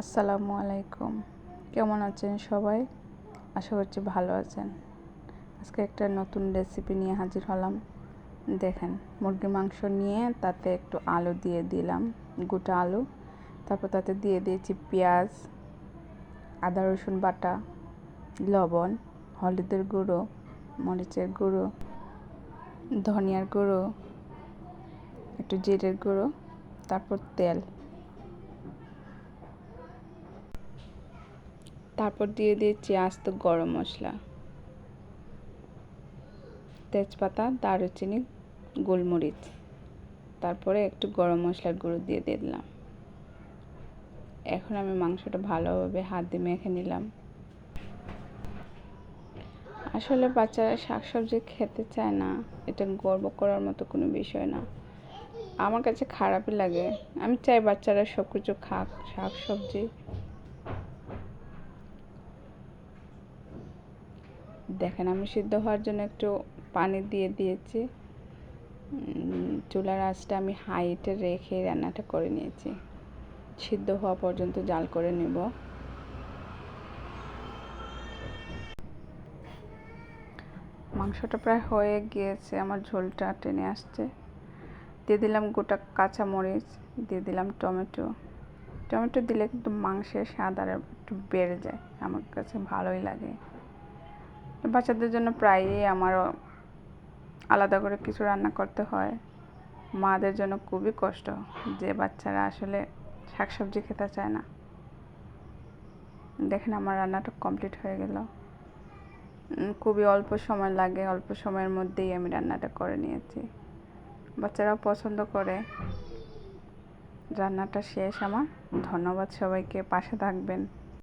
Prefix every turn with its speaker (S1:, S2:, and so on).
S1: আসসালামু আলাইকুম। কেমন আছেন সবাই? আশা করছি ভালো আছেন। আজকে একটা নতুন রেসিপি নিয়ে হাজির হলাম। দেখেন, মুরগির মাংস নিয়ে তাতে একটু আলু দিয়ে দিলাম, গোটা আলু। তারপর তাতে দিয়ে দিয়েছি পেঁয়াজ, আদা রসুন বাটা, লবণ, হলুদের গুঁড়ো, মরিচের গুঁড়ো, ধনিয়ার গুঁড়ো, একটু জিরের গুঁড়ো, তারপর তেল। তারপর দিয়ে দিয়েছি আস্ত গরম মশলা, তেজপাতা, দারুচিনি, গোলমরিচ। তারপরে একটু গরম মশলার গুঁড়ো দিয়ে দিলাম। এখন আমি মাংসটা ভালোভাবে হাত দিয়ে মেখে নিলাম। আসলে বাচ্চারা শাকসবজি খেতে চায় না, এটা গর্ব করার মতো কোনো বিষয় না। আমার কাছে খারাপই লাগে। আমি চাই বাচ্চারা সব কিছু খাক, শাকসবজি। দেখেন, আমি সিদ্ধ হওয়ার জন্য একটু পানি দিয়ে দিয়েছি। চুলার আঁচটা আমি হাইটে রেখে রান্নাটা করে নিয়েছি। সিদ্ধ হওয়া পর্যন্ত জাল করে নেব। মাংসটা প্রায় হয়ে গিয়েছে, আমার ঝোলটা টেনে আসছে। দিয়ে দিলাম গোটা কাঁচামরিচ, দিয়ে দিলাম টমেটো। টমেটো দিলে কিন্তু মাংসের স্বাদ আর একটু বেড়ে যায়, আমার কাছে ভালোই লাগে। বাচ্চাদের জন্য প্রায়ই আমারও আলাদা করে কিছু রান্না করতে হয়। মাদের জন্য খুবই কষ্ট, যে বাচ্চারা আসলে শাকসবজি খেতে চায় না। দেখেন, আমার রান্নাটা কমপ্লিট হয়ে গেল। খুবই অল্প সময় লাগে, অল্প সময়ের মধ্যেই আমি রান্নাটা করে নিয়েছি। বাচ্চারাও পছন্দ করে। রান্নাটা শেষ আমার। ধন্যবাদ সবাইকে, পাশে থাকবেন।